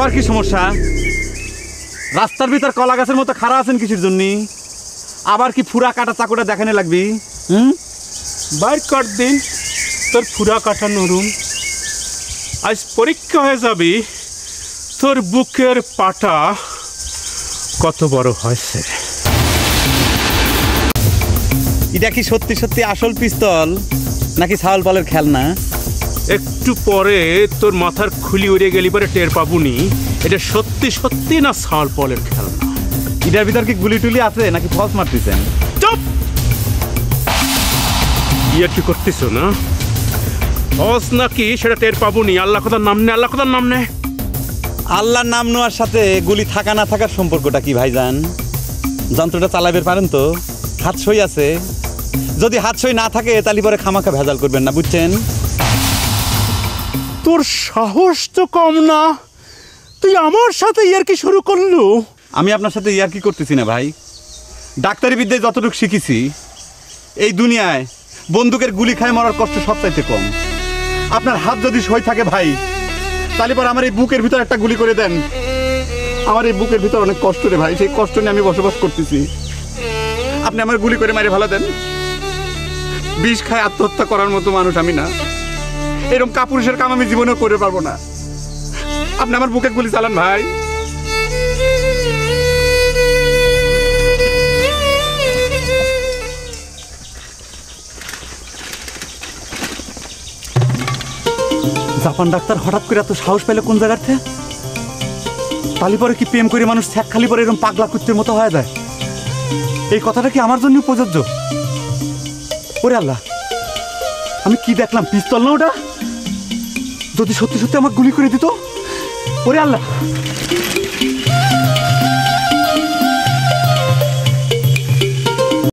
আবার কি সমস্যা? রাস্তার ভিতর কলা গাছের মতো খাড়া আছেন কিসের জন্য? আবার কি ফুরা কাটা চাকুটা দেখানে লাগবি? বাইর কর দিন তোর ফুরা কাটা নরুন। আজ পরীক্ষা হয়ে যাবি তোর বুকের পাটা কত বড় হয়েছে। এটা কি সত্যি সত্যি আসল পিস্তল নাকি ছাগল পালের খেলনা? একটু পরে তোর মাথার খুলি উড়ে গেলি পরে টের পাবুনি এটা সত্যি সত্যি না ছাগল পালের খেলনা। এটার ভিতর কি গুলি টুলি আছে নাকি ফলস মারতেছেন? চুপ! ইয়ে কি করতেছ না? ফলস নাকি সেটা টের পাবুনি। আল্লাহ কথার নাম নে, আল্লাহ কথার নাম নে। আল্লাহর নাম নেওয়ার সাথে গুলি থাকা না থাকার সম্পর্কটা কি ভাইজান? যন্ত্রটা চালাবে পারেন তো? হাত সই আছে? যদি হাত সই না থাকে তাহলে পরে খামাখা ভেজাল করবেন না, বুঝছেন? তোর সাহস তো কম না, তুই আমার সাথে ইয়ার্কি শুরু করলু। আমি আপনার সাথে ইয়ার্কি করতেছি না ভাই। ডাক্তারি বিদ্যায় যতটুকু শিখেছি এই দুনিয়ায় বন্দুকের গুলি খায় মরার কষ্ট সবচাইতে কম। আপনার হাত যদি সই থাকে ভাই তাহলে পর আমার এই বুকের ভিতর একটা গুলি করে দেন। আমার এই বুকের ভিতর অনেক কষ্ট রে ভাই, সেই কষ্ট নিয়ে আমি বসবাস করতেছি। আপনি আমার গুলি করে মারে ভালো দেন। বিষ খায় আত্মহত্যা করার মতো মানুষ আমি না। এরকম কাপুরুষের কাম আমি জীবনেও করে পারবো না। আপনি আমার বুকে গুলি চালান ভাই। জাপান ডাক্তার হঠাৎ করে এত সাহস পেলে কোন জায়গার থেকে? তালি পরে কি প্রেম করে মানুষ ছ্যাক খালি পরে এরকম পাগলা কুত্তের মতো হয়ে যায়? এই কথাটা কি আমার জন্য প্রযোজ্য? ওরে আল্লাহ, আমি কি দেখলাম? পিস্তল না ওটা? যদি সত্যি সত্যি আমাকে গুলি করে দিত? ওরে আল্লাহ!